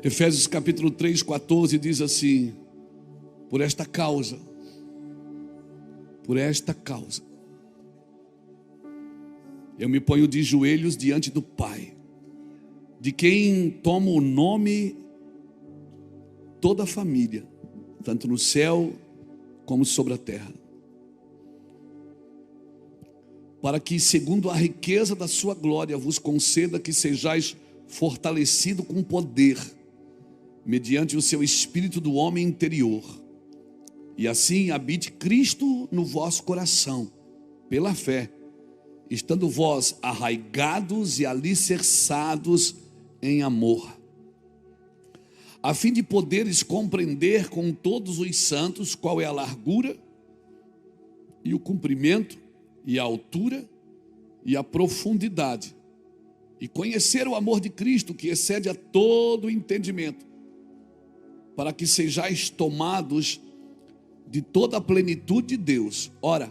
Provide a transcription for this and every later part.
Efésios capítulo 3, 14 diz assim: por esta causa, eu me ponho de joelhos diante do Pai, de quem toma o nome toda a família, tanto no céu como sobre a terra, para que, segundo a riqueza da sua glória, vos conceda que sejais fortalecido com poder, mediante o seu espírito do homem interior, e assim habite Cristo no vosso coração, pela fé, estando vós arraigados e alicerçados em amor, a fim de poderes compreender com todos os santos qual é a largura e o comprimento e a altura e a profundidade, e conhecer o amor de Cristo, que excede a todo entendimento, para que sejais tomados de toda a plenitude de Deus. Ora,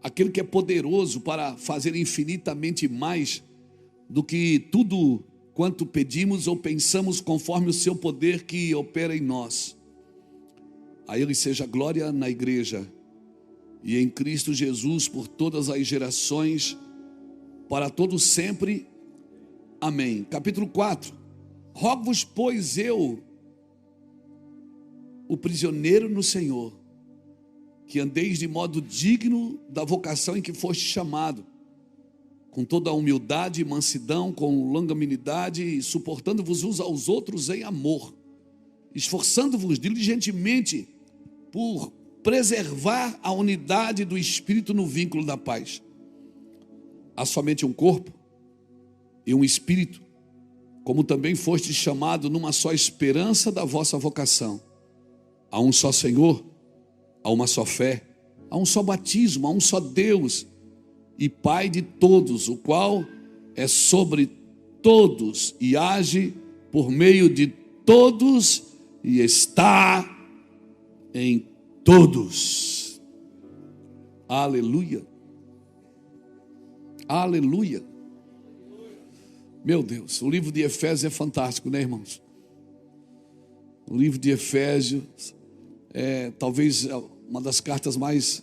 aquele que é poderoso para fazer infinitamente mais do que tudo quanto pedimos ou pensamos, conforme o seu poder que opera em nós. A Ele seja glória na igreja e em Cristo Jesus por todas as gerações, para todos sempre. Amém. Capítulo 4. Rogo-vos, pois, eu, o prisioneiro no Senhor, que andeis de modo digno da vocação em que foste chamado, com toda a humildade e mansidão, com longanimidade, e suportando-vos uns aos outros em amor, esforçando-vos diligentemente por preservar a unidade do Espírito no vínculo da paz. Há somente um corpo e um Espírito, como também fostes chamado numa só esperança da vossa vocação. Há um só Senhor, há uma só fé, há um só batismo, há um só Deus e Pai de todos, o qual é sobre todos e age por meio de todos e está em todos. Aleluia. Aleluia. Meu Deus, o livro de Efésios é fantástico, né, irmãos? O livro de Efésios é talvez uma das cartas mais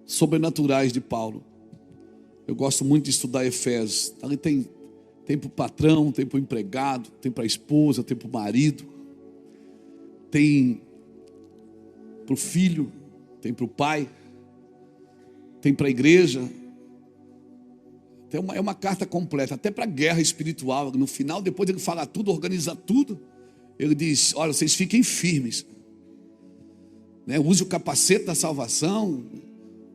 sobrenaturais de Paulo. Eu gosto muito de estudar Efésios. Ali tem para o patrão, tem para o empregado, tem para a esposa, tem para o marido, tem para o filho, tem para o pai, tem para a igreja. É uma carta completa, até para a guerra espiritual. No final, depois ele fala tudo, organiza tudo, ele diz: olha, vocês fiquem firmes, né? Use o capacete da salvação,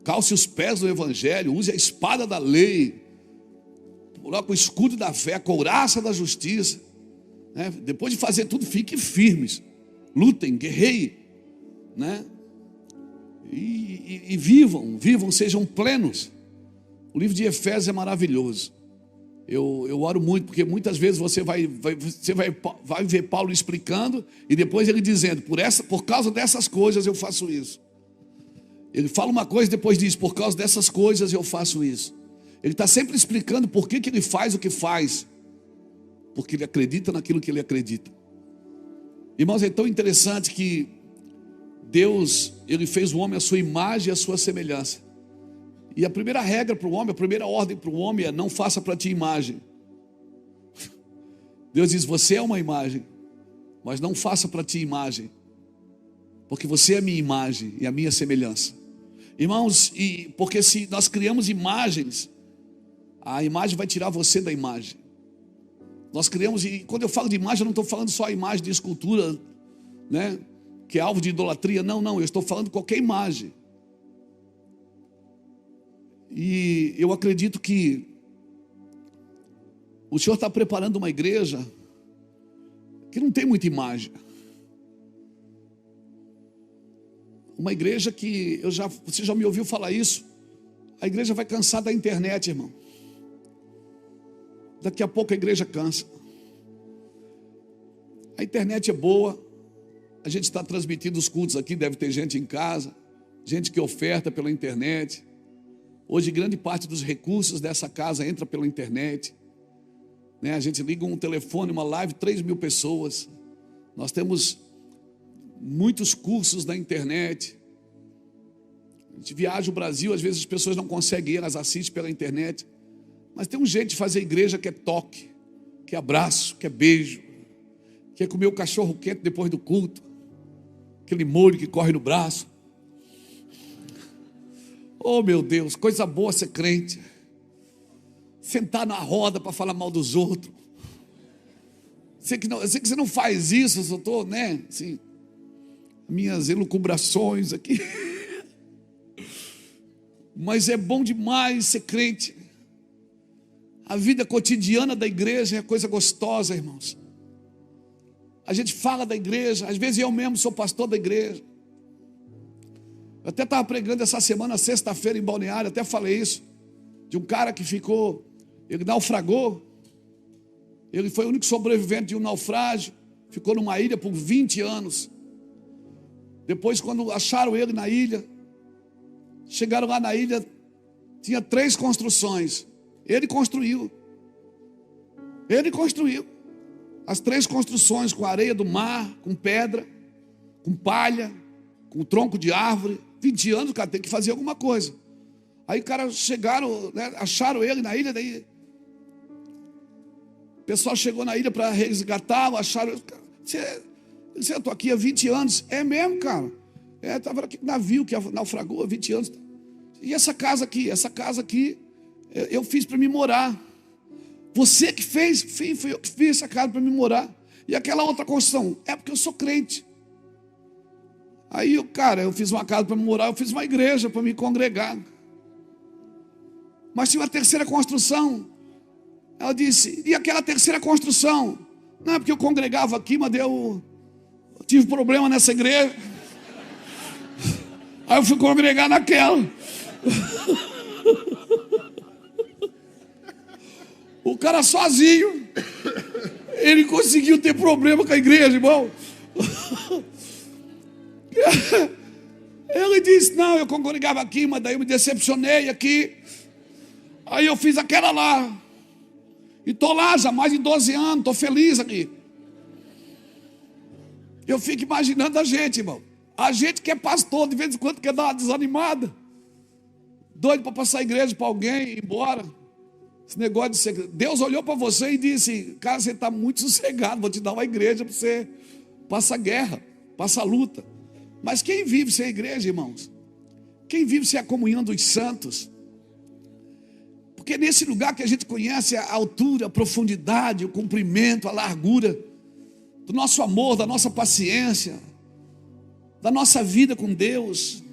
calce os pés do evangelho, use a espada da lei, coloque o escudo da fé, a couraça da justiça, né? Depois de fazer tudo, fiquem firmes, lutem, guerreiem, né? E vivam, sejam plenos. O livro de Efésios é maravilhoso. Eu oro muito, porque muitas vezes você vai ver Paulo explicando, e depois ele dizendo: por causa dessas coisas eu faço isso. Ele fala uma coisa e depois diz: por causa dessas coisas eu faço isso. Ele está sempre explicando por que ele faz o que faz, porque ele acredita naquilo que ele acredita. Irmãos, é tão interessante que Deus, ele fez o homem à sua imagem e à sua semelhança. E a primeira regra para o homem, a primeira ordem para o homem é: não faça para ti imagem. Deus diz: você é uma imagem, mas não faça para ti imagem, porque você é a minha imagem e a minha semelhança. Irmãos, porque se nós criamos imagens, a imagem vai tirar você da imagem. Nós criamos, e quando eu falo de imagem, eu não estou falando só a imagem de escultura, né, que é alvo de idolatria. Não, eu estou falando de qualquer imagem. E eu acredito que o Senhor está preparando uma igreja que não tem muita imagem. Uma igreja que você já me ouviu falar isso. A igreja vai cansar da internet, irmão. Daqui a pouco a igreja cansa. A internet é boa. A gente está transmitindo os cultos aqui, deve ter gente em casa, gente que oferta pela internet. Hoje grande parte dos recursos dessa casa entra pela internet. né? A gente liga um telefone, uma live, 3.000 pessoas. Nós temos muitos cursos na internet. A gente viaja o Brasil, às vezes as pessoas não conseguem ir, elas assistem pela internet. Mas tem um jeito de fazer igreja que é toque, que é abraço, que é beijo, que é comer o cachorro quente depois do culto, aquele molho que corre no braço. Oh meu Deus, coisa boa ser crente. Sentar na roda para falar mal dos outros. Eu sei que você não faz isso, eu só estou, né, assim, minhas elucubrações aqui. Mas é bom demais ser crente. A vida cotidiana da igreja é coisa gostosa, irmãos. A gente fala da igreja, às vezes eu mesmo sou pastor da igreja. Eu até estava pregando essa semana, sexta-feira, em Balneário, até falei isso, de um cara que ficou, ele naufragou, ele foi o único sobrevivente de um naufrágio, ficou numa ilha por 20 anos. Depois, quando acharam ele na ilha, chegaram lá na ilha, tinha 3 construções. Ele construiu as 3 construções, com areia do mar, com pedra, com palha, com tronco de árvore. 20 anos, cara, tem que fazer alguma coisa. Aí, cara, chegaram, né, acharam ele na ilha, daí o pessoal chegou na ilha para resgatá-lo, acharam, eu estou aqui há 20 anos. É mesmo, cara? Estava aqui no navio que naufragou há 20 anos. E essa casa aqui, eu fiz para me morar. Você que fez? Sim, foi eu que fiz essa casa para me morar. E aquela outra construção? É porque eu sou crente. Aí, eu fiz uma casa para me morar, eu fiz uma igreja para me congregar. Mas tinha uma terceira construção. Ela disse, e aquela terceira construção? Não, é porque eu congregava aqui, mas eu tive problema nessa igreja. Aí eu fui congregar naquela. O cara sozinho, ele conseguiu ter problema com a igreja, irmão. Ele disse, não, eu congregava aqui, mas daí eu me decepcionei aqui. Aí eu fiz aquela lá. E estou lá já há mais de 12 anos, estou feliz aqui. Eu fico imaginando a gente, irmão. A gente que é pastor, de vez em quando quer dar uma desanimada. Doido para passar a igreja para alguém ir embora. Esse negócio de ser... Deus olhou para você e disse, cara, você está muito sossegado, vou te dar uma igreja para você passar guerra, passar luta. Mas quem vive sem a igreja, irmãos? Quem vive sem a comunhão dos santos? Porque é nesse lugar que a gente conhece a altura, a profundidade, o comprimento, a largura do nosso amor, da nossa paciência, da nossa vida com Deus.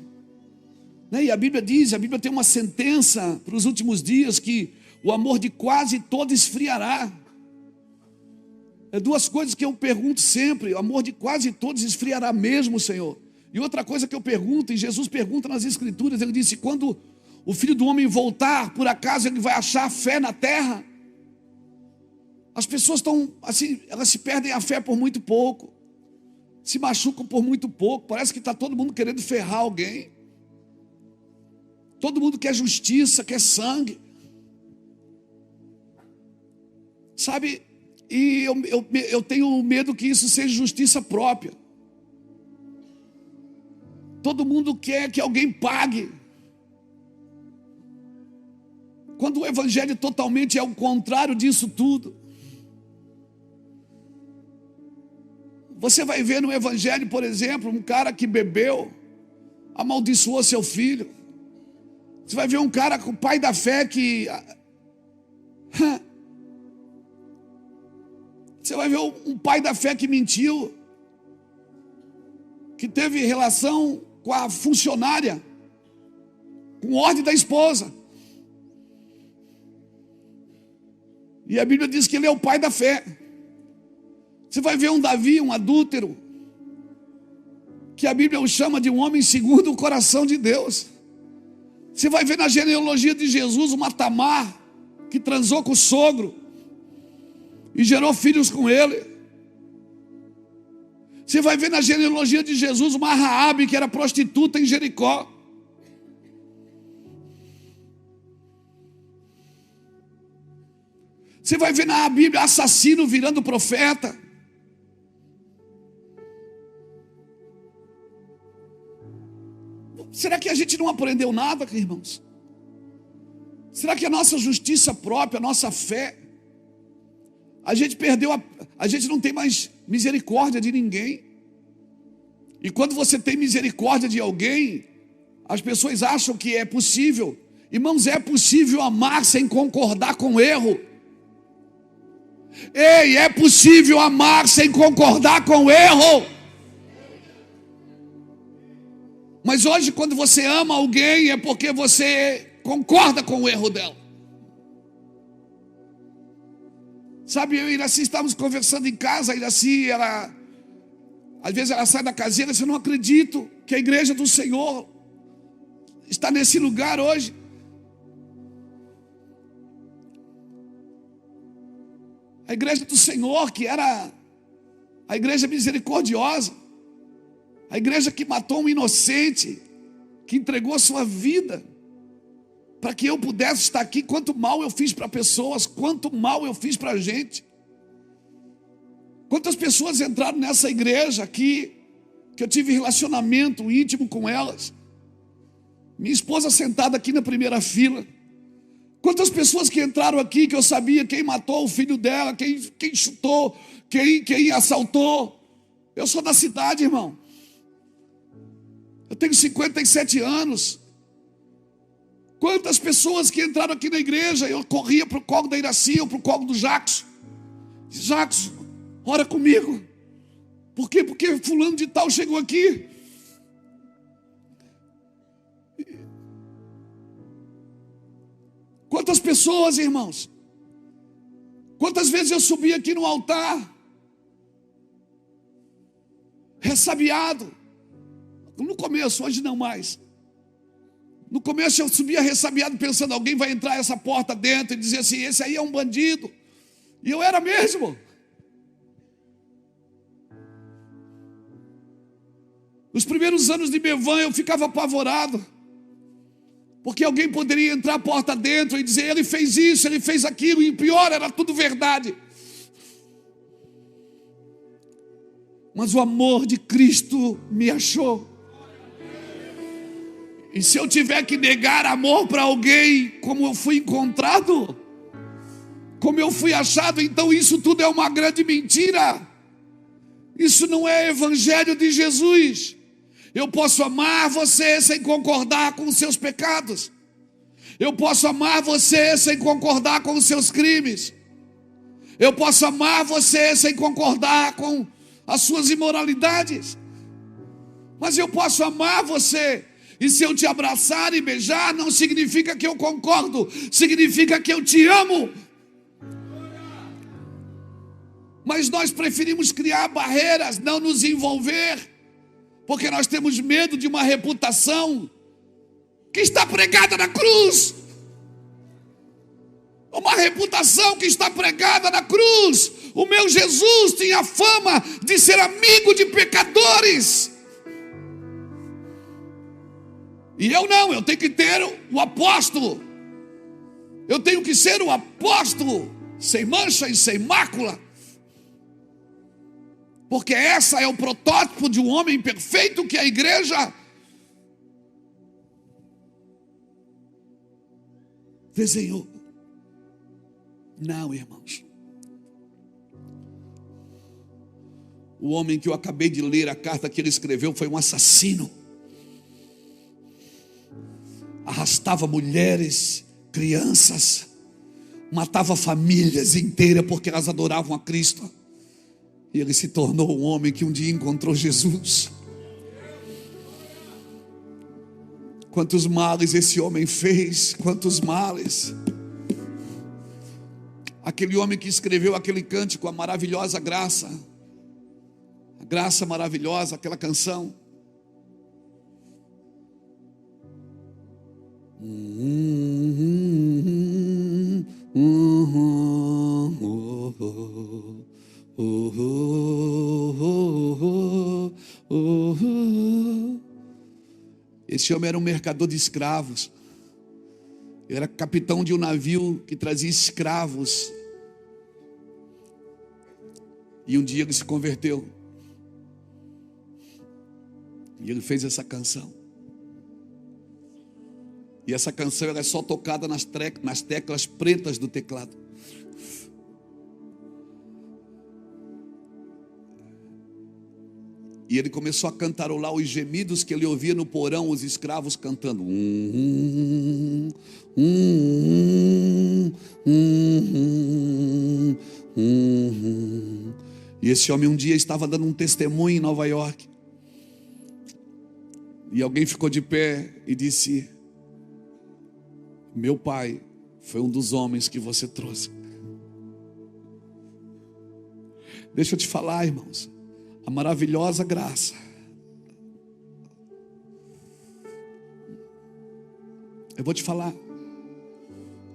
E a Bíblia diz, a Bíblia tem uma sentença para os últimos dias, que o amor de quase todo esfriará. É 2 coisas que eu pergunto sempre, o amor de quase todos esfriará mesmo, Senhor. E outra coisa que eu pergunto, e Jesus pergunta nas Escrituras, ele disse, quando o Filho do Homem voltar, por acaso ele vai achar fé na terra? As pessoas estão assim, elas se perdem a fé por muito pouco, se machucam por muito pouco, parece que está todo mundo querendo ferrar alguém. Todo mundo quer justiça, quer sangue. Sabe, e eu tenho medo que isso seja justiça própria. Todo mundo quer que alguém pague. Quando o evangelho totalmente é o contrário disso tudo. Você vai ver no evangelho, por exemplo, um cara que bebeu, amaldiçoou seu filho. Você vai ver um cara com o pai da fé que... Você vai ver um pai da fé que mentiu, que teve relação com a funcionária, com ordem da esposa. E a Bíblia diz que ele é o pai da fé. Você vai ver um Davi, um adúltero, que a Bíblia o chama de um homem segundo o coração de Deus. Você vai ver na genealogia de Jesus uma Tamar, que transou com o sogro e gerou filhos com ele. Você vai ver na genealogia de Jesus uma Raabe, que era prostituta em Jericó. Você vai ver na Bíblia assassino virando profeta. Será que a gente não aprendeu nada, irmãos? Será que a nossa justiça própria, a nossa fé, a gente perdeu, a gente não tem mais misericórdia de ninguém? E quando você tem misericórdia de alguém, as pessoas acham que é possível. Irmãos, é possível amar sem concordar com o erro. Ei, é possível amar sem concordar com o erro. Mas hoje, quando você ama alguém, é porque você concorda com o erro dela. Sabe, eu e Iraci estávamos conversando em casa. A Iraci, às vezes ela sai da casinha e diz: eu não acredito que a igreja do Senhor está nesse lugar hoje. A igreja do Senhor, que era a igreja misericordiosa, a igreja que matou um inocente, que entregou a sua vida para que eu pudesse estar aqui. Quanto mal eu fiz para pessoas, quanto mal eu fiz para a gente. Quantas pessoas entraram nessa igreja aqui, que eu tive relacionamento íntimo com elas. Minha esposa sentada aqui na primeira fila. Quantas pessoas que entraram aqui, que eu sabia quem matou o filho dela, quem chutou, quem assaltou. Eu sou da cidade, irmão. Eu tenho 57 anos. Quantas pessoas que entraram aqui na igreja, eu corria para o colo da Iraci ou para o colo do Jacques. Jacques, ora comigo. Por quê? Porque fulano de tal chegou aqui. Quantas pessoas, irmãos? Quantas vezes eu subi aqui no altar, ressabiado. No começo, hoje não mais. No começo eu subia ressabiado pensando: alguém vai entrar essa porta dentro e dizer assim: esse aí é um bandido. E eu era mesmo. Nos primeiros anos de Bevan eu ficava apavorado, porque alguém poderia entrar a porta dentro e dizer: ele fez isso, ele fez aquilo, e pior, era tudo verdade. Mas o amor de Cristo me achou. E se eu tiver que negar amor para alguém, como eu fui encontrado, como eu fui achado, então isso tudo é uma grande mentira. Isso não é evangelho de Jesus. Eu posso amar você sem concordar com os seus pecados. Eu posso amar você sem concordar com os seus crimes. Eu posso amar você sem concordar com as suas imoralidades. Mas eu posso amar você, e se eu te abraçar e beijar, não significa que eu concordo, significa que eu te amo. Mas nós preferimos criar barreiras, não nos envolver, porque nós temos medo de uma reputação que está pregada na cruz. Uma reputação que está pregada na cruz. O meu Jesus tinha fama de ser amigo de pecadores. E eu não, eu tenho que ter o apóstolo. Eu tenho que ser o apóstolo, sem mancha e sem mácula. Porque essa é o protótipo de um homem perfeito que a igreja desenhou. Não, irmãos. O homem que eu acabei de ler, a carta que ele escreveu, foi um assassino. Arrastava mulheres, crianças, matava famílias inteiras porque elas adoravam a Cristo. E ele se tornou um homem que um dia encontrou Jesus. Quantos males esse homem fez, quantos males. Aquele homem que escreveu aquele cântico, a maravilhosa graça, a graça maravilhosa, aquela canção. Esse homem era um mercador de escravos. Ele era capitão de um navio que trazia escravos E um dia ele se converteu. E ele fez essa canção. E essa canção ela é só tocada nas teclas pretas do teclado. E ele começou a cantarolar os gemidos que ele ouvia no porão, os escravos cantando. E esse homem um dia estava dando um testemunho em Nova York. E alguém ficou de pé e disse: meu pai foi um dos homens que você trouxe. Deixa eu te falar, irmãos, a maravilhosa graça eu vou te falar,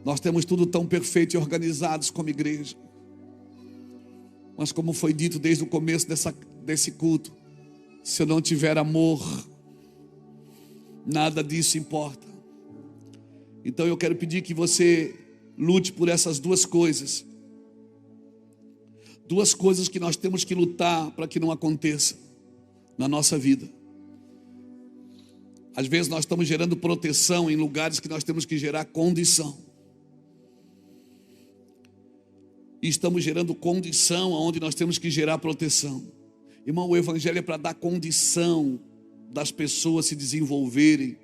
nós temos tudo tão perfeito e organizados como igreja, mas como foi dito desde o começo desse culto, se eu não tiver amor, nada disso importa. Então eu quero pedir que você lute por essas duas coisas. Duas coisas que nós temos que lutar para que não aconteça na nossa vida. Às vezes nós estamos gerando proteção em lugares que nós temos que gerar condição. E estamos gerando condição onde nós temos que gerar proteção. Irmão, o evangelho é para dar condição das pessoas se desenvolverem.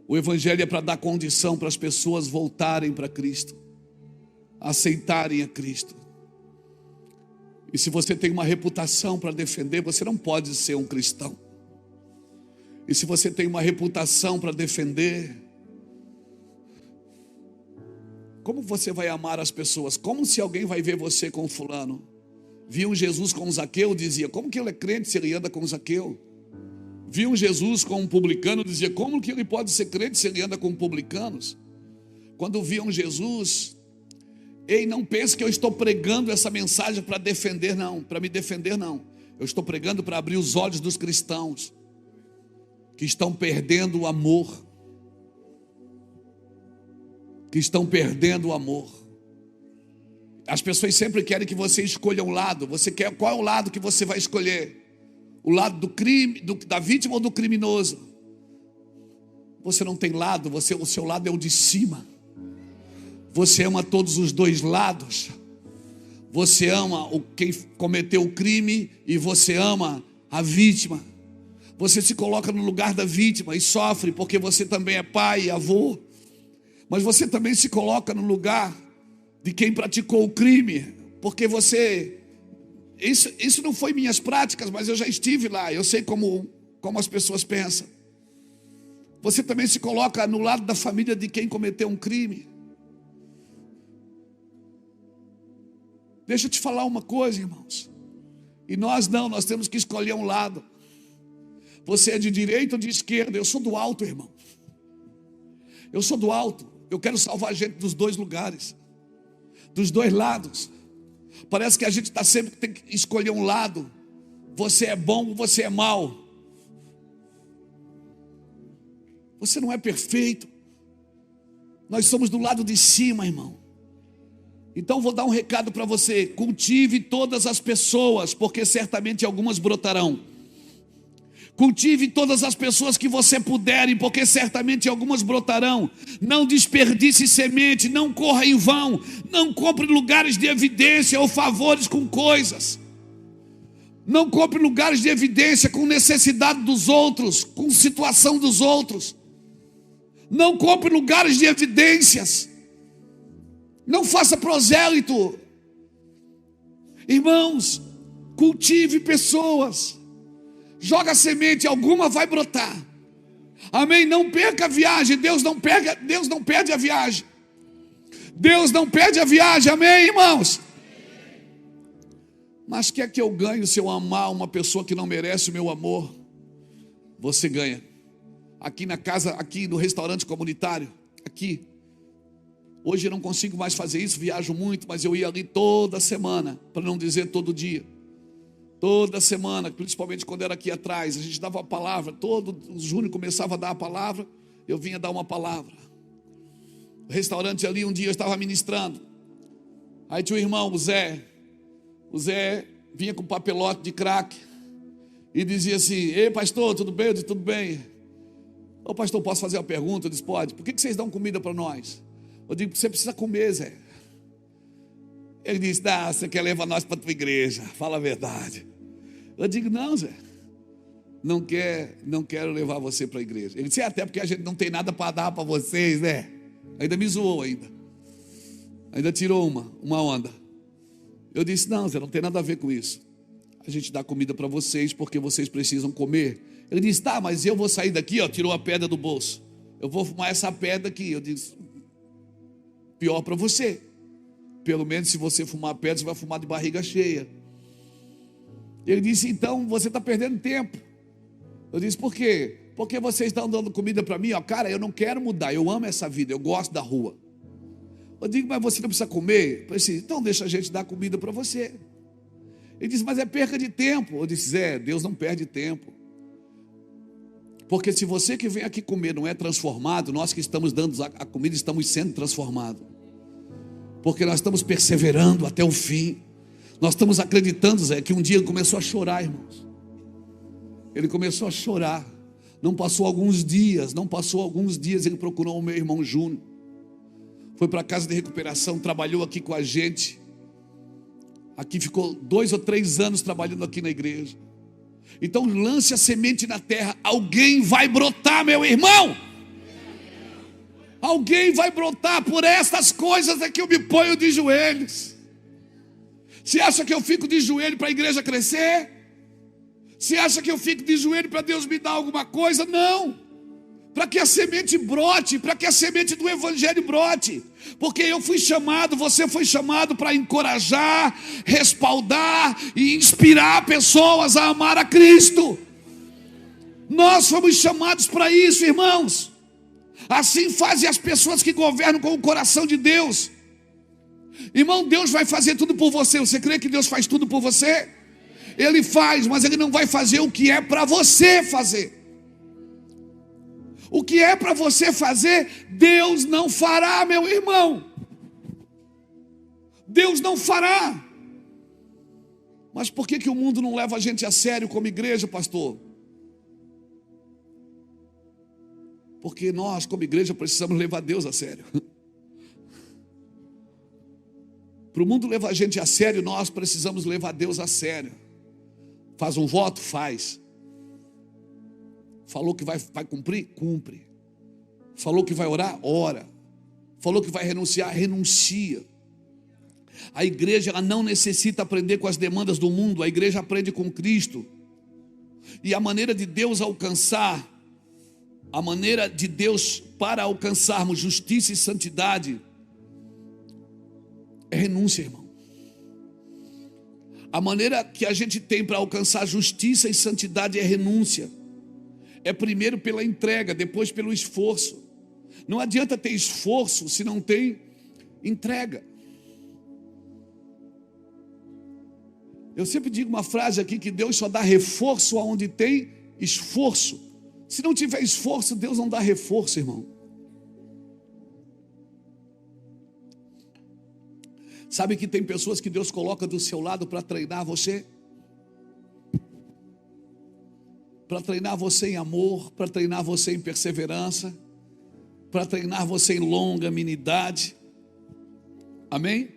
O evangelho é para dar condição para as pessoas voltarem para Cristo, aceitarem a Cristo. E se você tem uma reputação para defender, você não pode ser um cristão. E se você tem uma reputação para defender, como você vai amar as pessoas? Como se alguém vai ver você com fulano? Viu Jesus com Zaqueu, dizia: como que ele é crente se ele anda com Zaqueu? Viu Jesus com um publicano, dizia: como que ele pode ser crente se ele anda com publicanos? Quando viam Jesus, ei, não pense que eu estou pregando essa mensagem para defender, não, para me defender, não. Eu estou pregando para abrir os olhos dos cristãos que estão perdendo o amor. Que estão perdendo o amor. As pessoas sempre querem que você escolha um lado. Você quer, qual é o lado que você vai escolher? O lado do crime, da vítima ou do criminoso? Você não tem lado, o seu lado é o de cima. Você ama todos os dois lados. Você ama quem cometeu o crime e você ama a vítima. Você se coloca no lugar da vítima e sofre porque você também é pai e avô. Mas você também se coloca no lugar de quem praticou o crime, porque você... Isso não foi minhas práticas, mas eu já estive lá, eu sei como as pessoas pensam. Você também se coloca no lado da família de quem cometeu um crime. Deixa eu te falar uma coisa, irmãos. E nós temos que escolher um lado. Você é de direita ou de esquerda? Eu sou do alto, irmão. Eu sou do alto. Eu quero salvar a gente dos dois lugares, dos dois lados. Parece que a gente está sempre tem que escolher um lado. Você é bom ou você é mau? Você não é perfeito. Nós somos do lado de cima, irmão. Então vou dar um recado para você: cultive todas as pessoas, porque certamente algumas brotarão. Cultive todas as pessoas que você puderem, porque certamente algumas brotarão. Não desperdice semente, não corra em vão, não compre lugares de evidência ou favores com coisas. Não compre lugares de evidência com necessidade dos outros, com situação dos outros. Não compre lugares de evidências. Não faça prosélito. Irmãos, cultive pessoas. Joga semente, alguma vai brotar. Amém? Não perca a viagem. Deus não perde a viagem. Deus não perde a viagem. Amém, irmãos? Mas quer que eu ganhe se eu amar uma pessoa que não merece o meu amor? Você ganha. Aqui na casa, aqui no restaurante comunitário, aqui. Hoje eu não consigo mais fazer isso, viajo muito, mas eu ia ali toda semana, para não dizer todo dia. Toda semana, principalmente quando era aqui atrás, a gente dava a palavra. Todo o Júnior começava a dar a palavra, eu vinha dar uma palavra. O restaurante ali, um dia eu estava ministrando. Aí tinha o irmão, o Zé. O Zé vinha com papelote de crack e dizia assim: ei pastor, tudo bem? Eu disse: tudo bem. Ô pastor, posso fazer uma pergunta? Eu disse: pode. Por que vocês dão comida para nós? Eu digo: você precisa comer, Zé. Ele disse: você quer levar nós para a tua igreja, fala a verdade. Eu digo: não, Zé, não quero levar você para a igreja. Ele disse: até porque a gente não tem nada para dar para vocês, né? Ainda me zoou ainda tirou uma onda. Eu disse: não, Zé, não tem nada a ver com isso. A gente dá comida para vocês porque vocês precisam comer. Ele disse: tá, mas eu vou sair daqui, ó, tirou a pedra do bolso. Eu vou fumar essa pedra aqui. Eu disse: pior para você. Pelo menos se você fumar pedra, você vai fumar de barriga cheia. Ele disse: então você está perdendo tempo. Eu disse: por quê? Porque vocês estão dando comida para mim, ó. Cara, eu não quero mudar, eu amo essa vida, eu gosto da rua. Eu digo: mas você não precisa comer? Eu disse: então deixa a gente dar comida para você. Ele disse: mas é perca de tempo. Eu disse: Zé, Deus não perde tempo. Porque se você que vem aqui comer não é transformado, nós que estamos dando a comida estamos sendo transformados. Porque nós estamos perseverando até o fim. Nós estamos acreditando, Zé, que um dia ele começou a chorar, irmãos. Ele começou a chorar. Não passou alguns dias, ele procurou o meu irmão Júnior. Foi para a casa de recuperação, trabalhou aqui com a gente. Aqui ficou 2 ou 3 anos trabalhando aqui na igreja. Então lance a semente na terra. Alguém vai brotar, meu irmão. Alguém vai brotar. Por estas coisas é que eu me ponho de joelhos. Você acha que eu fico de joelho para a igreja crescer? Você acha que eu fico de joelho para Deus me dar alguma coisa? Não. Para que a semente brote, para que a semente do evangelho brote. Porque eu fui chamado, você foi chamado para encorajar, respaldar e inspirar pessoas a amar a Cristo. Nós fomos chamados para isso, irmãos. Assim fazem as pessoas que governam com o coração de Deus. Irmão, Deus vai fazer tudo por você. Você crê que Deus faz tudo por você? Ele faz, mas Ele não vai fazer o que é para você fazer. O que é para você fazer, Deus não fará, meu irmão. Deus não fará. Mas por que o mundo não leva a gente a sério como igreja, pastor? Porque nós, como igreja, precisamos levar Deus a sério. Para o mundo levar a gente a sério, nós precisamos levar Deus a sério. Faz um voto? Faz. Falou que vai cumprir? Cumpre. Falou que vai orar? Ora. Falou que vai renunciar? Renuncia. A igreja, ela não necessita aprender com as demandas do mundo. A igreja aprende com Cristo. E a maneira de Deus alcançar, a maneira de Deus para alcançarmos justiça e santidade é renúncia, irmão. A maneira que a gente tem para alcançar justiça e santidade é renúncia. É primeiro pela entrega, depois pelo esforço. Não adianta ter esforço se não tem entrega. Eu sempre digo uma frase aqui, que Deus só dá reforço aonde tem esforço. Se não tiver esforço, Deus não dá reforço, irmão. Sabe que tem pessoas que Deus coloca do seu lado para treinar você? Para treinar você em amor, para treinar você em perseverança, para treinar você em longanimidade. Amém?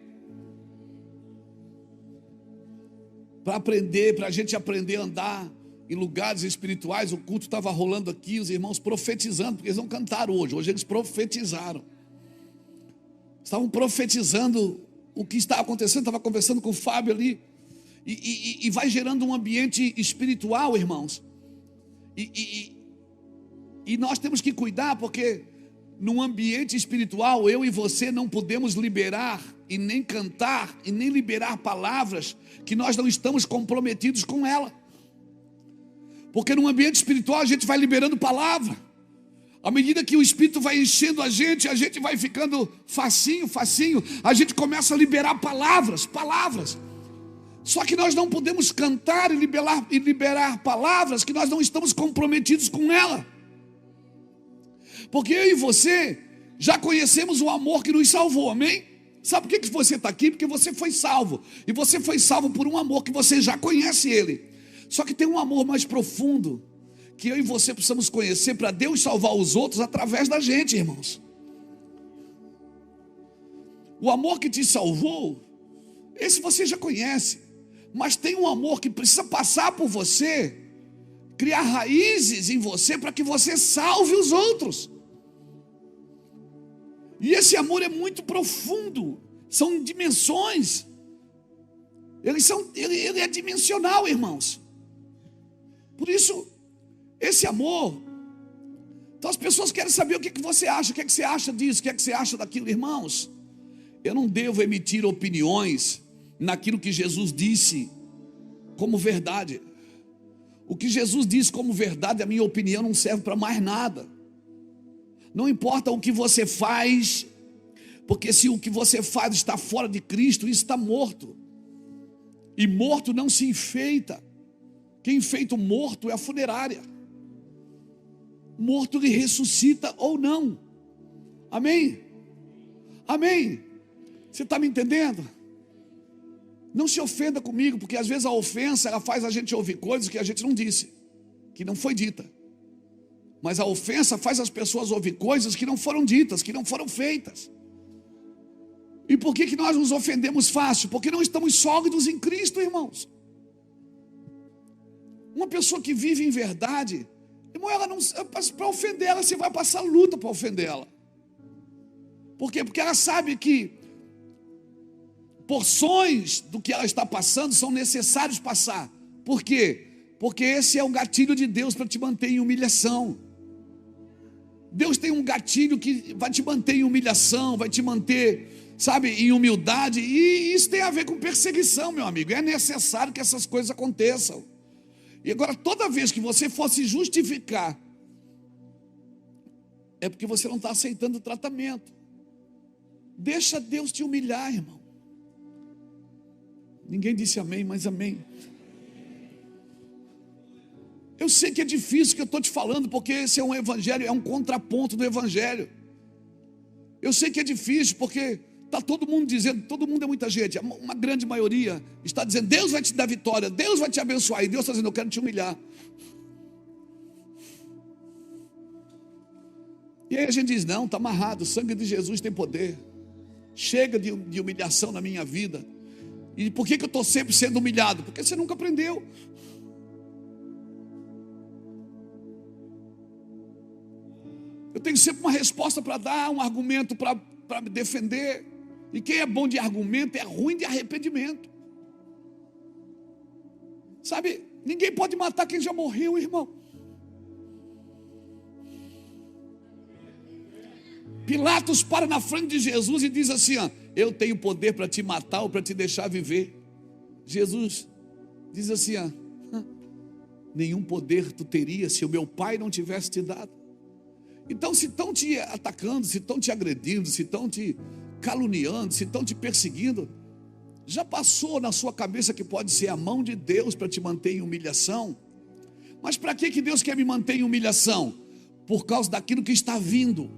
Para a gente aprender a andar em lugares espirituais. O culto estava rolando aqui, os irmãos profetizando, porque eles não cantaram hoje eles profetizaram. Estavam profetizando o que está acontecendo. Estava conversando com o Fábio ali, e vai gerando um ambiente espiritual, irmãos. E nós temos que cuidar, porque num ambiente espiritual, eu e você não podemos liberar e nem cantar e nem liberar palavras que nós não estamos comprometidos com ela. Porque num ambiente espiritual a gente vai liberando palavra. À medida que o Espírito vai enchendo a gente vai ficando facinho, a gente começa a liberar palavras. Só que nós não podemos cantar e liberar palavras que nós não estamos comprometidos com ela. Porque eu e você já conhecemos o amor que nos salvou, amém? Sabe por que você está aqui? Porque você foi salvo. E você foi salvo por um amor que você já conhece ele. Só que tem um amor mais profundo que eu e você precisamos conhecer para Deus salvar os outros através da gente, irmãos. O amor que te salvou, esse você já conhece. Mas tem um amor que precisa passar por você, criar raízes em você para que você salve os outros. E esse amor é muito profundo. São dimensões. Ele é dimensional, irmãos. Por isso, esse amor. Então as pessoas querem saber o que você acha. O que você acha disso? O que você acha daquilo, irmãos? Eu não devo emitir opiniões naquilo que Jesus disse como verdade. O que Jesus disse como verdade, a minha opinião não serve para mais nada. Não importa o que você faz, porque se o que você faz está fora de Cristo, isso está morto. E morto não se enfeita. Quem enfeita o morto é a funerária. Morto ele ressuscita ou não. Amém? Amém? Você está me entendendo? Não se ofenda comigo, porque às vezes a ofensa ela faz a gente ouvir coisas que a gente não disse, que não foi dita. Mas a ofensa faz as pessoas ouvir coisas que não foram ditas, que não foram feitas. E por que nós nos ofendemos fácil? Porque não estamos sólidos em Cristo, irmãos. Uma pessoa que vive em verdade, irmão, ela não, para ofender ela, você vai passar luta para ofender ela. Por quê? Porque ela sabe que porções do que ela está passando são necessários passar. Por quê? Porque esse é o gatilho de Deus para te manter em humilhação. Deus tem um gatilho que vai te manter em humilhação, vai te manter, sabe, em humildade. E isso tem a ver com perseguição, meu amigo. É necessário que essas coisas aconteçam. E agora, toda vez que você for se justificar, é porque você não está aceitando o tratamento. Deixa Deus te humilhar, irmão. Ninguém disse amém, mas amém. Eu sei que é difícil o que eu estou te falando, porque esse é um evangelho, é um contraponto do evangelho. Eu sei que é difícil, porque está todo mundo dizendo, todo mundo é muita gente, uma grande maioria está dizendo, Deus vai te dar vitória, Deus vai te abençoar, e Deus está dizendo, eu quero te humilhar. E aí a gente diz, não, está amarrado, o sangue de Jesus tem poder. Chega de humilhação na minha vida. E por que eu estou sempre sendo humilhado? Porque você nunca aprendeu. Eu tenho sempre uma resposta para dar, um argumento para me defender. E quem é bom de argumento é ruim de arrependimento. Sabe, ninguém pode matar quem já morreu, irmão. Pilatos para na frente de Jesus e diz assim, ó, eu tenho poder para te matar ou para te deixar viver. Jesus diz assim, ó, nenhum poder tu teria se o meu pai não tivesse te dado. Então, se estão te atacando, se estão te agredindo, se estão te caluniando, se estão te perseguindo, já passou na sua cabeça que pode ser a mão de Deus para te manter em humilhação? Mas para que Deus quer me manter em humilhação? Por causa daquilo que está vindo.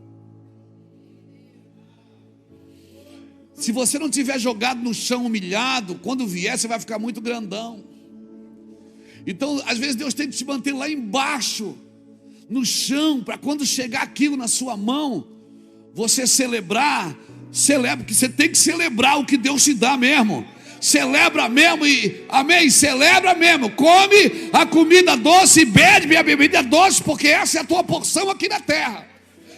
Se você não tiver jogado no chão humilhado, quando vier você vai ficar muito grandão. Então às vezes Deus tem que te manter lá embaixo, no chão, para quando chegar aquilo na sua mão, você celebra, porque você tem que celebrar o que Deus te dá mesmo. Celebra mesmo, e amém, celebra mesmo, come a comida doce e bebe a bebida doce, porque essa é a tua porção aqui na terra.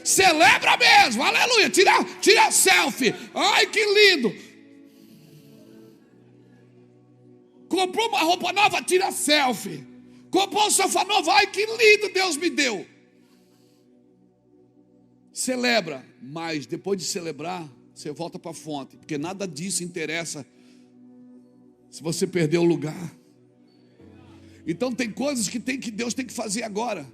Celebra mesmo, aleluia, tira selfie, ai que lindo. Comprou uma roupa nova, tira selfie. Comprou um sofá novo, ai que lindo Deus me deu. Celebra, mas depois de celebrar, você volta para a fonte, porque nada disso interessa se você perder o lugar. Então tem coisas que Deus tem que fazer agora.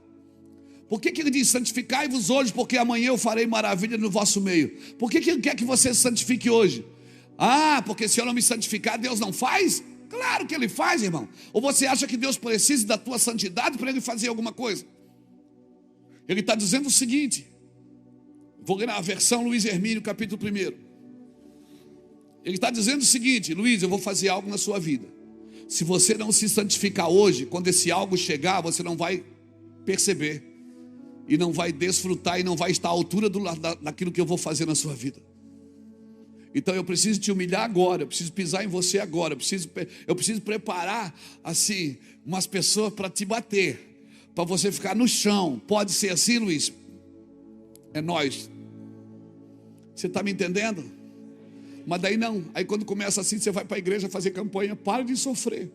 Por que ele diz, santificai-vos hoje, porque amanhã eu farei maravilha no vosso meio? Por que ele quer que você se santifique hoje? Ah, porque se eu não me santificar, Deus não faz? Claro que Ele faz, irmão. Ou você acha que Deus precisa da tua santidade para Ele fazer alguma coisa? Ele está dizendo o seguinte, vou ler a versão Luiz Hermínio, capítulo 1. Ele está dizendo o seguinte: Luiz, eu vou fazer algo na sua vida. Se você não se santificar hoje, quando esse algo chegar, você não vai perceber, e não vai desfrutar, e não vai estar à altura daquilo que eu vou fazer na sua vida. Então eu preciso te humilhar agora, eu preciso pisar em você agora, eu preciso preparar assim umas pessoas para te bater, para você ficar no chão. Pode ser assim, Luiz? É nós. Você está me entendendo? Mas daí não. Aí quando começa assim, você vai para a igreja fazer campanha. Para de sofrer,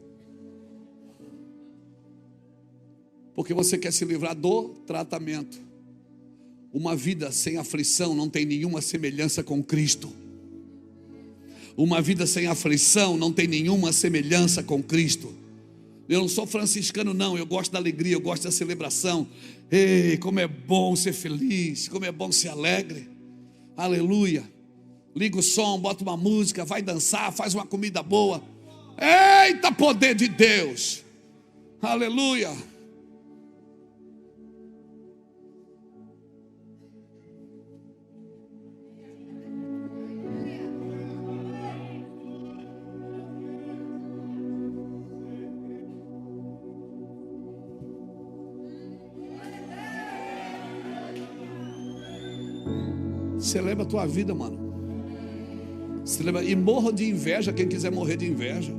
porque você quer se livrar do tratamento. Uma vida sem aflição não tem nenhuma semelhança com Cristo. Uma vida sem aflição não tem nenhuma semelhança com Cristo. Eu não sou franciscano não, eu gosto da alegria, eu gosto da celebração. Ei, como é bom ser feliz, como é bom ser alegre. Aleluia. Liga o som, bota uma música, vai dançar, faz uma comida boa. Eita, poder de Deus. Aleluia. Celebra a tua vida, mano. Celebra. E morra de inveja quem quiser morrer de inveja.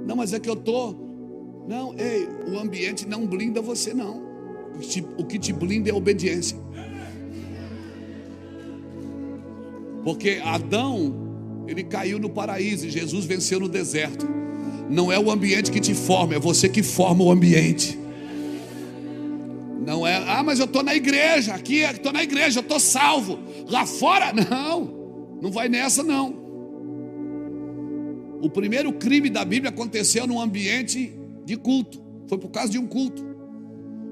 Não, mas é que eu tô. Não, ei, o ambiente não blinda você não. O que te blinda é a obediência. Porque Adão, ele caiu no paraíso e Jesus venceu no deserto. Não é o ambiente que te forma, é você que forma o ambiente. Não é, mas eu estou na igreja, aqui estou na igreja, eu estou salvo. Lá fora, não vai nessa não. O primeiro crime da Bíblia aconteceu num ambiente de culto. Foi por causa de um culto.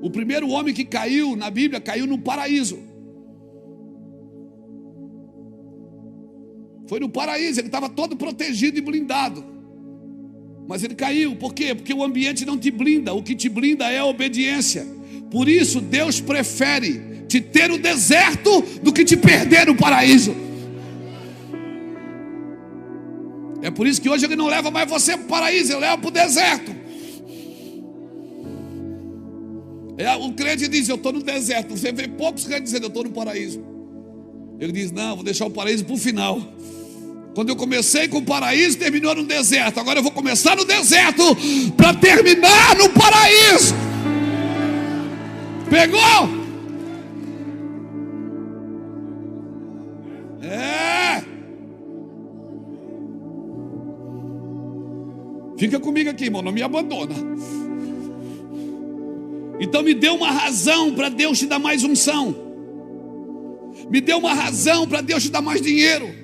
O primeiro homem que caiu na Bíblia, caiu no paraíso. Foi no paraíso, ele estava todo protegido e blindado. Mas ele caiu, por quê? Porque o ambiente não te blinda, o que te blinda é a obediência. Por isso Deus prefere te ter no deserto do que te perder no paraíso. É por isso que hoje ele não leva mais você para o paraíso, ele leva para o deserto. O crente diz, eu estou no deserto. Você vê poucos crentes dizendo, eu estou no paraíso. Ele diz, não, vou deixar o paraíso para o final. Quando eu comecei com o paraíso, terminou no deserto. Agora eu vou começar no deserto para terminar no paraíso. Pegou? É. Fica comigo aqui, irmão, não me abandona. Então me dê uma razão para Deus te dar mais unção. Me dê uma razão para Deus te dar mais dinheiro.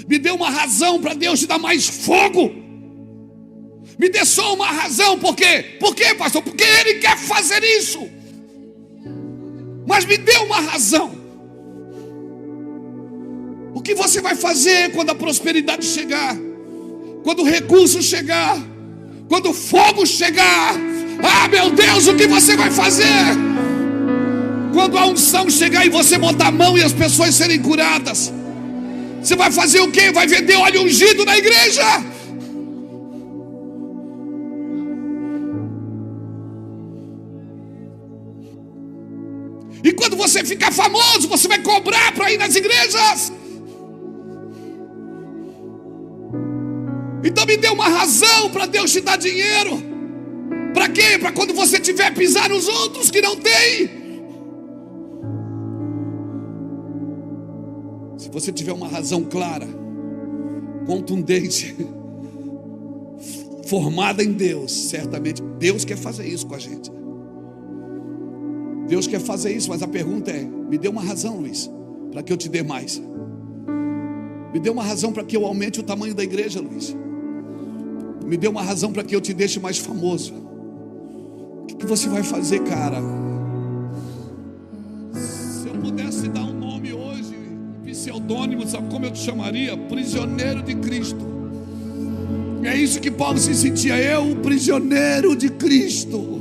Me dê uma razão para Deus te dar mais fogo. Me dê só uma razão. Por quê? Por quê, pastor? Porque Ele quer fazer isso. Mas me dê uma razão. O que você vai fazer quando a prosperidade chegar? Quando o recurso chegar? Quando o fogo chegar? Ah, meu Deus, o que você vai fazer? Quando a unção chegar e você botar a mão e as pessoas serem curadas? Você vai fazer o quê? Vai vender óleo ungido na igreja? E quando você ficar famoso, você vai cobrar para ir nas igrejas? Então me dê uma razão para Deus te dar dinheiro. Para quê? Para quando você tiver pisar nos outros que não tem. Se você tiver uma razão clara, contundente, formada em Deus, certamente Deus quer fazer isso com a gente. Deus quer fazer isso, mas a pergunta é: me dê uma razão, Luiz, para que eu te dê mais. Me dê uma razão para que eu aumente o tamanho da igreja, Luiz. Me dê uma razão para que eu te deixe mais famoso. O que você vai fazer, cara? Se eu pudesse dar um nome hoje, pseudônimo, sabe como eu te chamaria? Prisioneiro de Cristo. É isso que Paulo se sentia, eu, o prisioneiro de Cristo.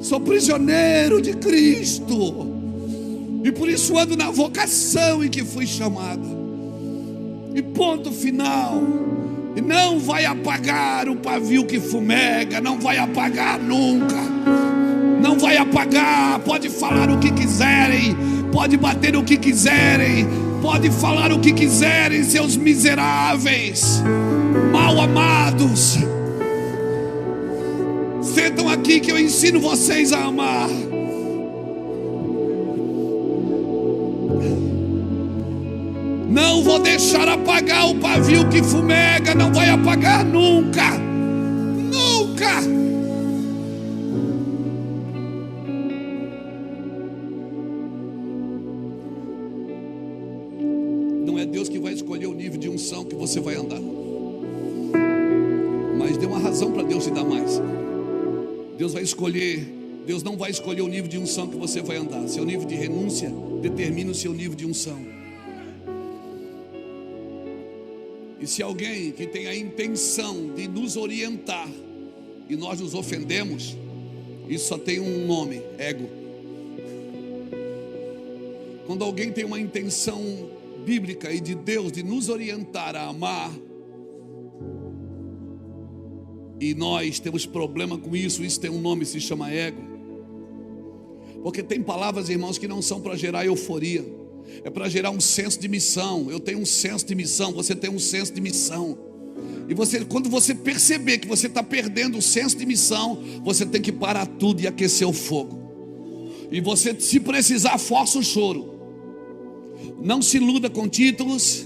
Sou prisioneiro de Cristo. E por isso ando na vocação em que fui chamado. E ponto final. E não vai apagar o pavio que fumega. Não vai apagar nunca. Não vai apagar. Pode falar o que quiserem. Pode bater o que quiserem. Pode falar o que quiserem, seus miseráveis, mal amados. Sentam aqui que eu ensino vocês a amar. Não vou deixar apagar o pavio que fumega. Não vai apagar nunca. Nunca. Não é Deus que vai escolher o nível de unção que você vai andar. Mas dê uma razão para Deus te dar mais. Deus vai escolher. Deus não vai escolher o nível de unção que você vai andar. Seu nível de renúncia determina o seu nível de unção. E se alguém que tem a intenção de nos orientar e nós nos ofendemos, isso só tem um nome: ego. Quando alguém tem uma intenção bíblica e de Deus de nos orientar a amar, e nós temos problema com isso, isso tem um nome, se chama ego. Porque tem palavras, irmãos, que não são para gerar euforia. É para gerar um senso de missão. Eu tenho um senso de missão, você tem um senso de missão. E você, quando você perceber que você está perdendo o senso de missão, você tem que parar tudo e aquecer o fogo. E você, se precisar, força o choro. Não se iluda com títulos.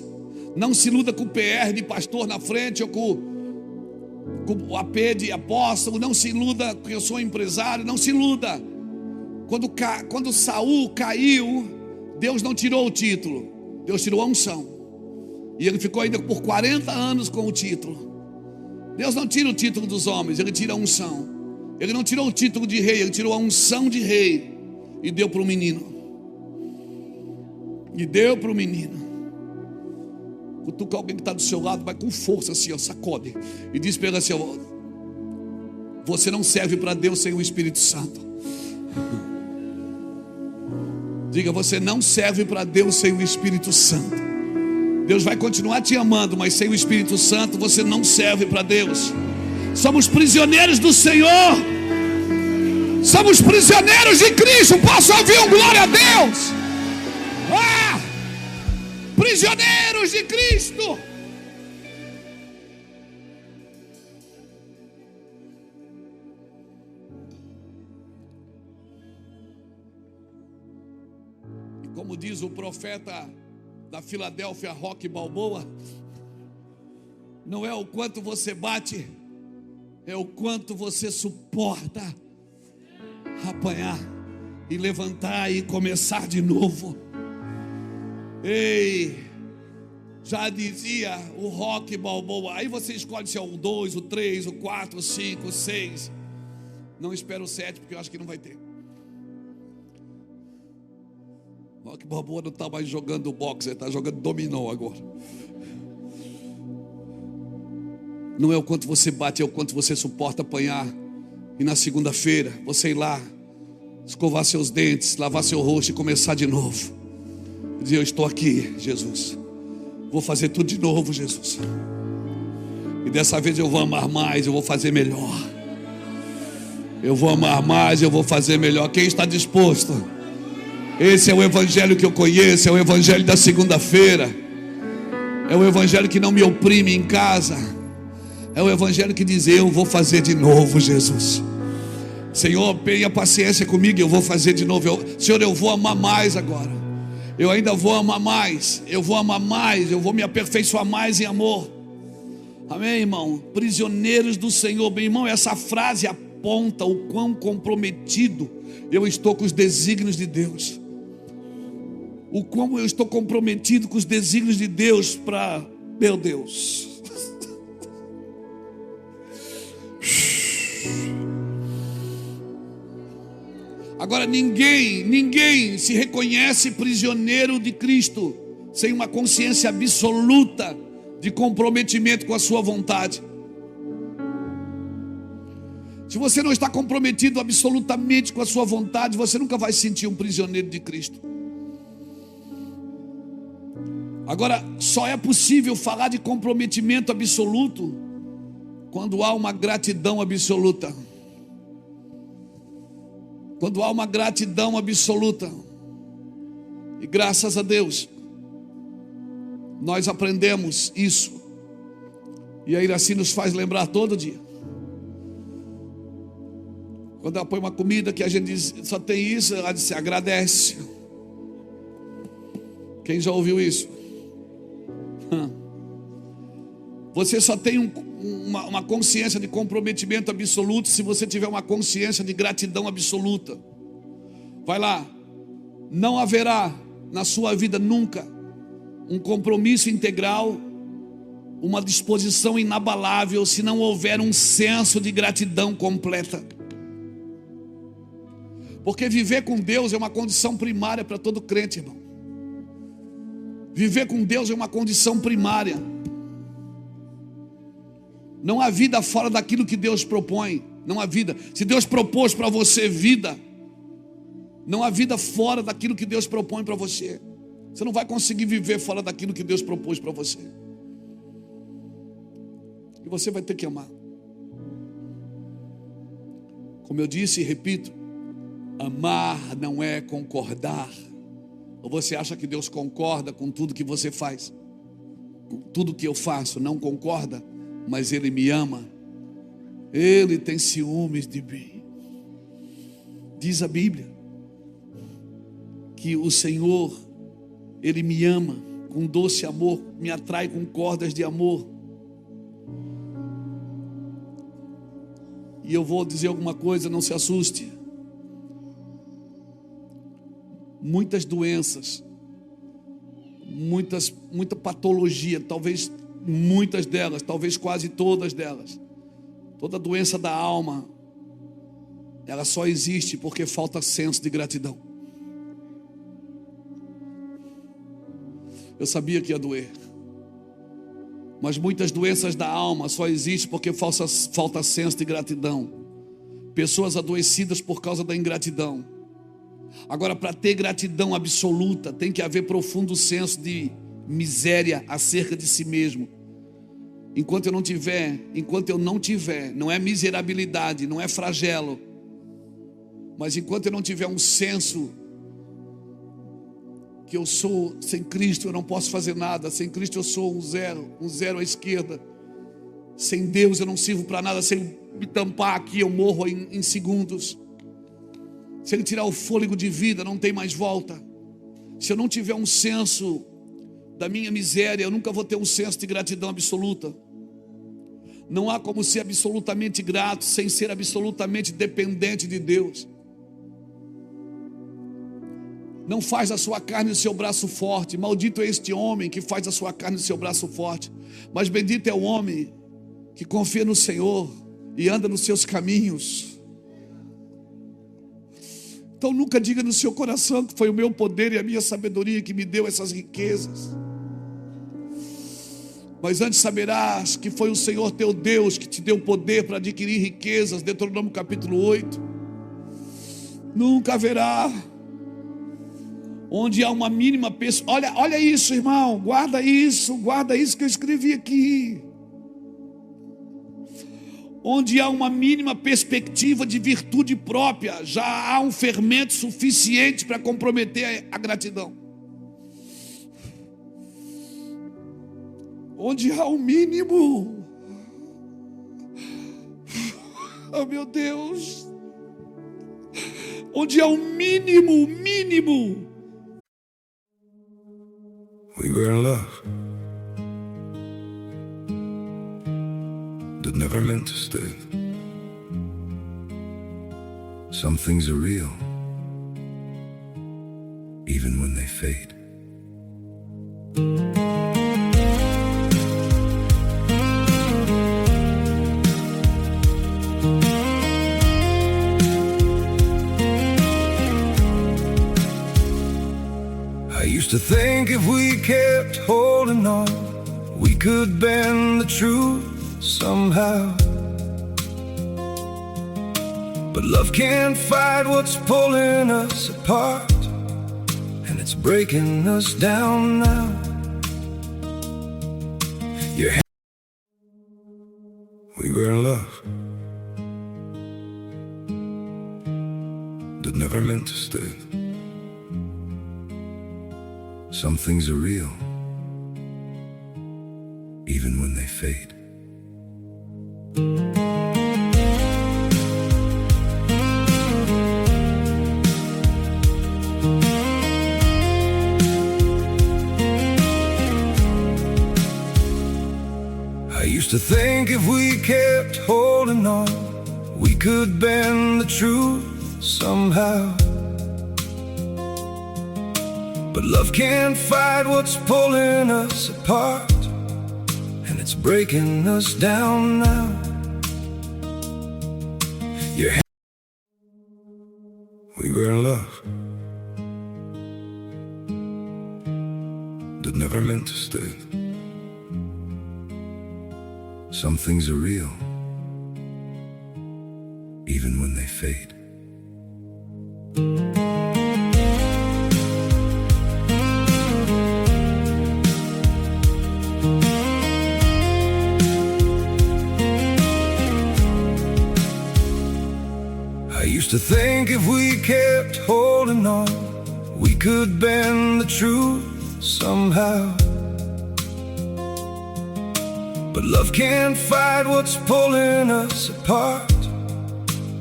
Não se iluda com o PR de pastor na frente, ou com o AP de apóstolo. Não se iluda que eu sou empresário. Não se iluda. Quando Saul caiu, Deus não tirou o título, Deus tirou a unção. E ele ficou ainda por 40 anos com o título. Deus não tira o título dos homens, Ele tira a unção. Ele não tirou o título de rei, Ele tirou a unção de rei e deu para o menino. E deu para o menino. Cutuca alguém que está do seu lado, vai com força assim, ó, sacode. E diz para ele assim, ó, você não serve para Deus sem o Espírito Santo. Diga, você não serve para Deus sem o Espírito Santo. Deus vai continuar te amando, mas sem o Espírito Santo você não serve para Deus. Somos prisioneiros do Senhor. Somos prisioneiros de Cristo. Posso ouvir um glória a Deus? Prisioneiros de Cristo. Como diz o profeta da Filadélfia, Roque Balboa, não é o quanto você bate, é o quanto você suporta apanhar e levantar e começar de novo. Ei, já dizia o Roque Balboa. Aí você escolhe se é o 2, o 3, o 4, o 5, o 6. Não espero o 7, porque eu acho que não vai ter. Roque Balboa não está mais jogando boxe, ele está jogando dominó agora. Não é o quanto você bate, é o quanto você suporta apanhar. E na segunda-feira, você ir lá, escovar seus dentes, lavar seu rosto e começar de novo. Dizer, eu estou aqui, Jesus. Vou fazer tudo de novo, Jesus. E dessa vez eu vou amar mais, eu vou fazer melhor. Eu vou amar mais, eu vou fazer melhor. Quem está disposto? Esse é o evangelho que eu conheço, é o evangelho da segunda-feira. É o evangelho que não me oprime em casa. É o evangelho que diz, eu vou fazer de novo, Jesus. Senhor, tenha paciência comigo, eu vou fazer de novo. Senhor, eu vou amar mais agora. Eu ainda vou amar mais. Eu vou amar mais, eu vou me aperfeiçoar mais em amor. Amém, irmão? Prisioneiros do Senhor. Bem, irmão, essa frase aponta o quão comprometido eu estou com os desígnios de Deus. O como eu estou comprometido com os desígnios de Deus para, meu Deus. Agora ninguém se reconhece prisioneiro de Cristo sem uma consciência absoluta de comprometimento com a sua vontade. Se você não está comprometido absolutamente com a sua vontade, você nunca vai se sentir um prisioneiro de Cristo. Agora, só é possível falar de comprometimento absoluto quando há uma gratidão absoluta. Quando há uma gratidão absoluta. E graças a Deus, nós aprendemos isso. E a Iraci nos faz lembrar todo dia. Quando ela põe uma comida que a gente diz, só tem isso, ela diz, agradece. Quem já ouviu isso? Você só tem uma consciência de comprometimento absoluto se você tiver uma consciência de gratidão absoluta. Vai lá. Não haverá na sua vida nunca um compromisso integral, uma disposição inabalável, se não houver um senso de gratidão completa. Porque viver com Deus é uma condição primária para todo crente, irmão. Viver com Deus é uma condição primária. Não há vida fora daquilo que Deus propõe. Não há vida. Se Deus propôs para você vida, não há vida fora daquilo que Deus propõe para você. Você não vai conseguir viver fora daquilo que Deus propôs para você. E você vai ter que amar. Como eu disse e repito, amar não é concordar. Ou você acha que Deus concorda com tudo que você faz? Com tudo que eu faço, não concorda? Mas Ele me ama. Ele tem ciúmes de mim. Diz a Bíblia que o Senhor, Ele me ama com doce amor, me atrai com cordas de amor. E eu vou dizer alguma coisa, não se assuste. Muitas doenças, muita patologia, talvez muitas delas, talvez quase todas delas, toda doença da alma, ela só existe porque falta senso de gratidão. Eu sabia que ia doer, mas muitas doenças da alma só existem porque falta senso de gratidão. Pessoas adoecidas por causa da ingratidão. Agora, para ter gratidão absoluta, tem que haver profundo senso de miséria acerca de si mesmo. Enquanto eu não tiver, não é miserabilidade, não é flagelo, mas enquanto eu não tiver um senso que eu sou, sem Cristo eu não posso fazer nada, sem Cristo eu sou um zero à esquerda, sem Deus eu não sirvo para nada, se Ele me tampar aqui eu morro em segundos. Se Ele tirar o fôlego de vida, não tem mais volta. Se eu não tiver um senso da minha miséria, eu nunca vou ter um senso de gratidão absoluta. Não há como ser absolutamente grato sem ser absolutamente dependente de Deus. Não faz a sua carne o seu braço forte. Maldito é este homem que faz a sua carne o seu braço forte. Mas bendito é o homem que confia no Senhor e anda nos seus caminhos. Então nunca diga no seu coração que foi o meu poder e a minha sabedoria que me deu essas riquezas. Mas antes saberás que foi o Senhor teu Deus que te deu poder para adquirir riquezas. Deuteronômio capítulo 8. Nunca haverá, onde há uma mínima pessoa. Olha isso, irmão, guarda isso que eu escrevi aqui. Onde há uma mínima perspectiva de virtude própria, já há um fermento suficiente para comprometer a gratidão. Onde há um mínimo, oh meu Deus, onde há um mínimo, We were in love that never meant to stay. Some things are real, even when they fade. I used to think if we kept holding on, we could bend the truth somehow. But love can't fight what's pulling us apart, and it's breaking us down now. We were in love that never meant to stay. Some things are real, even when they fade. I used to think if we kept holding on, we could bend the truth somehow. But love can't fight what's pulling us apart, and it's breaking us down now. We were in love that never meant to stay. Some things are real, even when they fade. I used to think if we kept holding on, we could bend the truth somehow. But love can't fight what's pulling us apart,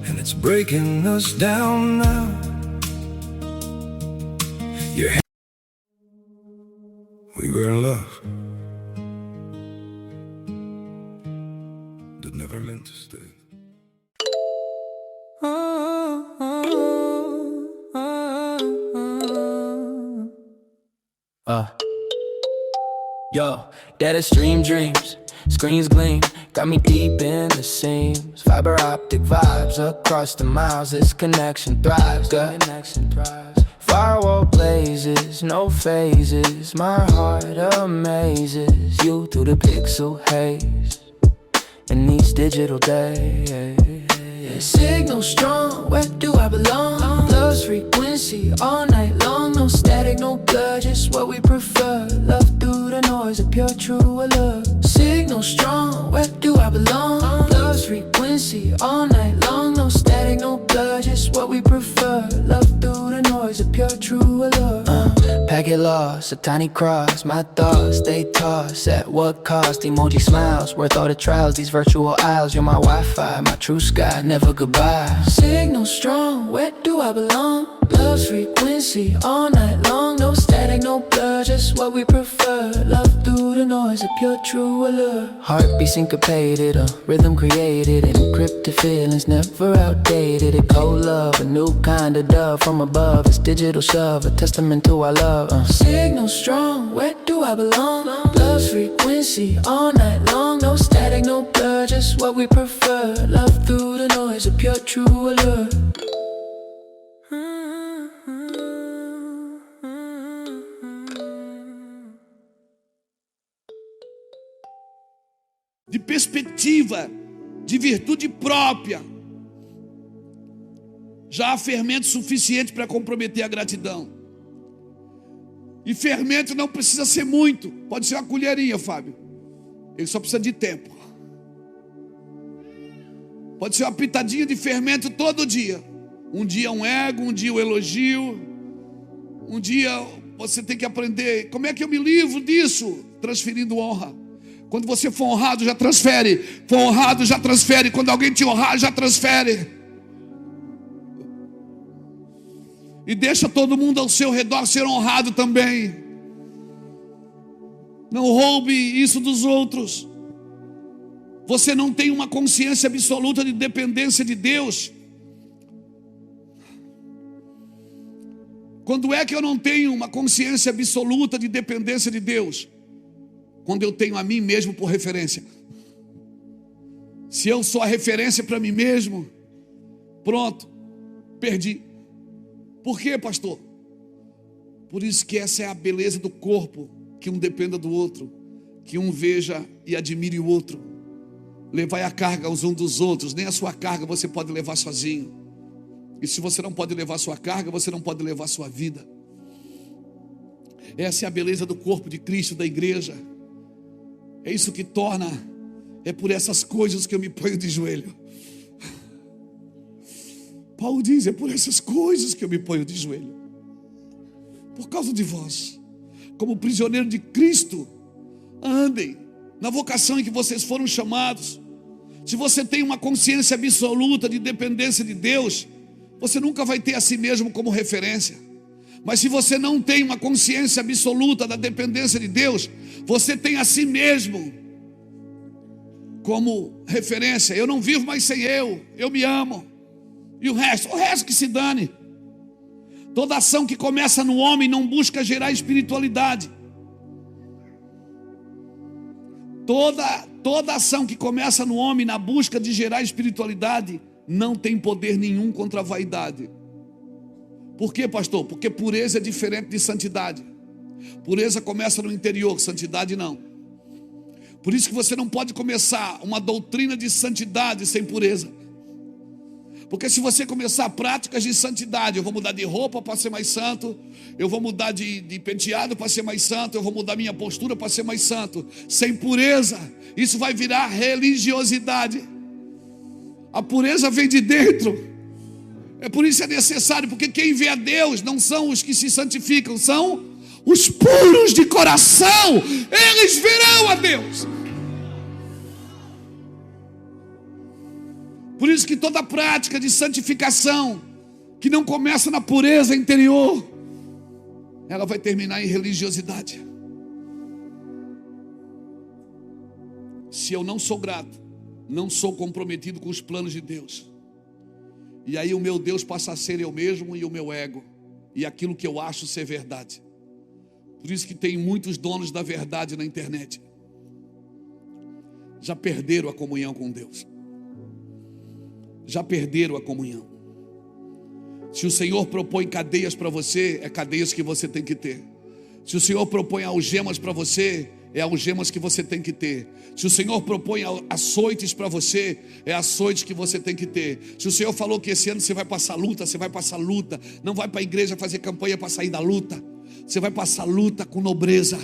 and it's breaking us down now. We were in love that never meant to stay. Yo, that is stream dreams. Screens gleam, got me deep in the seams. Fiber optic vibes across the miles. This connection thrives, good connection thrives. Firewall blazes, no phases. My heart amazes you through the pixel haze in these digital days. Signal strong, where do I belong? Love's frequency all night long. No static, no blur, just what we prefer. Love through the noise, a pure true allure. Signal strong, where do I belong? Love's frequency all night long. No static, no blur, just what we prefer. Love through the noise, a pure true allure. Packet lost, a tiny cross. My thoughts, they toss. At what cost? Emoji smiles, worth all the trials. These virtual aisles, you're my Wi-Fi, my true sky, never goodbye. Signal strong, where do I belong? Love's frequency all night long. No static, no blur, just what we prefer. Love through the noise, a pure true allure. Heartbeat syncopated, a rhythm created. Encrypted feelings, never outdated. A cold love, a new kind of dove from above. It's digital shove, a testament to our love. Signal strong, where do I belong? Love's frequency all night long. No static, no blur, just what we prefer. Love through the noise, a pure true allure. De perspectiva, de virtude própria, já há fermento suficiente para comprometer a gratidão. E fermento não precisa ser muito, pode ser uma colherinha, Fábio. Ele só precisa de tempo. Pode ser uma pitadinha de fermento todo dia. Um dia um ego, um dia um elogio. Um dia você tem que aprender. Como é que eu me livro disso? Transferindo honra. Quando você for honrado, já transfere. For honrado, já transfere. Quando alguém te honrar, já transfere. E deixa todo mundo ao seu redor ser honrado também. Não roube isso dos outros. Você não tem uma consciência absoluta de dependência de Deus. Quando é que eu não tenho uma consciência absoluta de dependência de Deus? Quando eu tenho a mim mesmo por referência. Se eu sou a referência para mim mesmo, pronto, perdi. Por quê, pastor? Por isso que essa é a beleza do corpo, que um dependa do outro, que um veja e admire o outro. Levai a carga aos uns dos outros, nem a sua carga você pode levar sozinho. E se você não pode levar sua carga, você não pode levar sua vida. Essa é a beleza do corpo de Cristo, da igreja. É isso que torna, é por essas coisas que eu me ponho de joelho. Paulo diz, é por essas coisas que eu me ponho de joelho. Por causa de vós, como prisioneiro de Cristo, andem na vocação em que vocês foram chamados. Se você tem uma consciência absoluta de dependência de Deus, você nunca vai ter a si mesmo como referência. Mas se você não tem uma consciência absoluta da dependência de Deus, você tem a si mesmo como referência. Eu não vivo mais sem eu me amo. E o resto que se dane. Toda ação que começa no homem não busca gerar espiritualidade. Toda ação que começa no homem na busca de gerar espiritualidade não tem poder nenhum contra a vaidade. Por quê, pastor? Porque pureza é diferente de santidade. Pureza começa no interior, santidade não. Por isso que você não pode começar uma doutrina de santidade sem pureza. Porque se você começar práticas de santidade, eu vou mudar de roupa para ser mais santo, eu vou mudar de penteado para ser mais santo, eu vou mudar minha postura para ser mais santo, sem pureza, isso vai virar religiosidade. A pureza vem de dentro. É por isso que é necessário, porque quem vê a Deus não são os que se santificam, são os puros de coração. Eles verão a Deus. Por isso que toda prática de santificação que não começa na pureza interior, ela vai terminar em religiosidade. Se eu não sou grato, não sou comprometido com os planos de Deus, e aí o meu Deus passa a ser eu mesmo e o meu ego, e aquilo que eu acho ser verdade. Por isso que tem muitos donos da verdade na internet. Já perderam a comunhão com Deus. Já perderam a comunhão. Se o Senhor propõe cadeias para você, é cadeias que você tem que ter. Se o Senhor propõe algemas para você, é algemas que você tem que ter. Se o Senhor propõe açoites para você, é açoites que você tem que ter. Se o Senhor falou que esse ano você vai passar luta, você vai passar luta. Não vai para a igreja fazer campanha para sair da luta. Você vai passar luta com nobreza.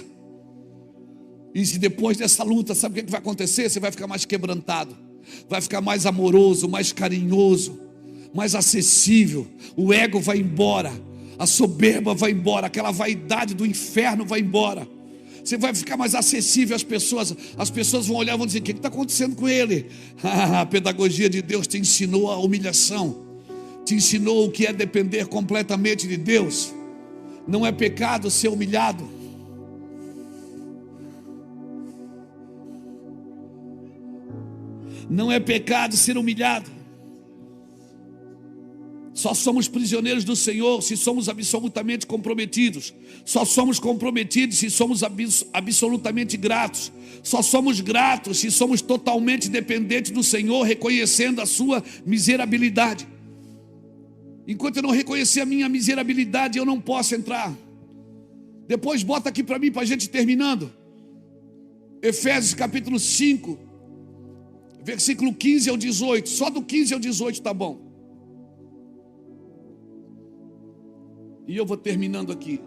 E se depois dessa luta, sabe o que vai acontecer? Você vai ficar mais quebrantado, vai ficar mais amoroso, mais carinhoso, mais acessível. O ego vai embora, a soberba vai embora, aquela vaidade do inferno vai embora. Você vai ficar mais acessível às pessoas. As pessoas vão olhar e vão dizer: o que está acontecendo com ele? A pedagogia de Deus te ensinou a humilhação, te ensinou o que é depender completamente de Deus. Não é pecado ser humilhado. Não é pecado ser humilhado. Só somos prisioneiros do Senhor se somos absolutamente comprometidos. Só somos comprometidos se somos absolutamente gratos. Só somos gratos se somos totalmente dependentes do Senhor, reconhecendo a sua miserabilidade. Enquanto eu não reconhecer a minha miserabilidade, eu não posso entrar. Depois bota aqui para mim, para a gente terminando. Efésios capítulo 5, versículo 15 ao 18. Só do 15 ao 18 tá bom. E eu vou terminando aqui.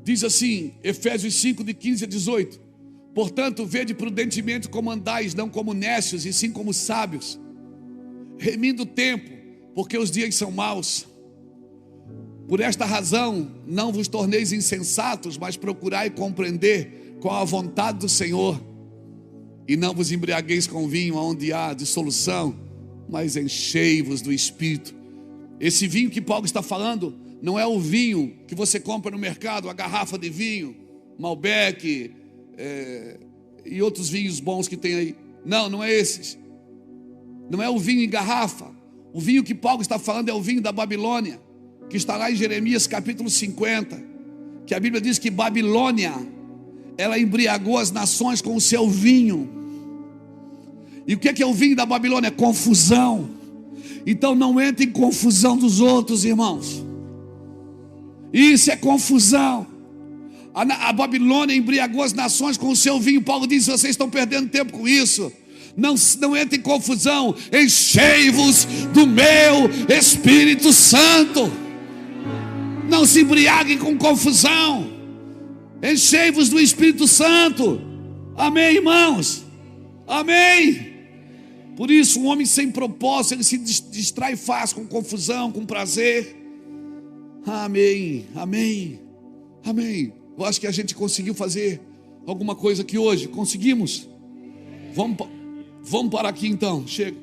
Diz assim, Efésios 5, de 15 a 18. Portanto, vede prudentemente como andais, não como nécios, e sim como sábios, remindo o tempo, porque os dias são maus. Por esta razão, não vos torneis insensatos, mas procurai compreender qual a vontade do Senhor. E não vos embriagueis com vinho, onde há dissolução, mas enchei-vos do Espírito. Esse vinho que Paulo está falando não é o vinho que você compra no mercado, a garrafa de vinho, Malbec, e outros vinhos bons que tem aí. Não é esses. Não é o vinho em garrafa. O vinho que Paulo está falando é o vinho da Babilônia, que está lá em Jeremias capítulo 50, que a Bíblia diz que Babilônia, ela embriagou as nações com o seu vinho. E o que é o vinho da Babilônia? Confusão. Então não entre em confusão dos outros, irmãos. Isso é confusão. A Babilônia embriagou as nações com o seu vinho. Paulo diz: vocês estão perdendo tempo com isso. Não entre em confusão. Enchei-vos do meu Espírito Santo. Não se embriaguem com confusão. Enchei-vos do Espírito Santo. Amém, irmãos? Amém. Por isso, um homem sem propósito, ele se distrai fácil com confusão, com prazer. Amém, amém, amém. Eu acho que a gente conseguiu fazer alguma coisa aqui hoje. Conseguimos? Vamos parar aqui então. Chega.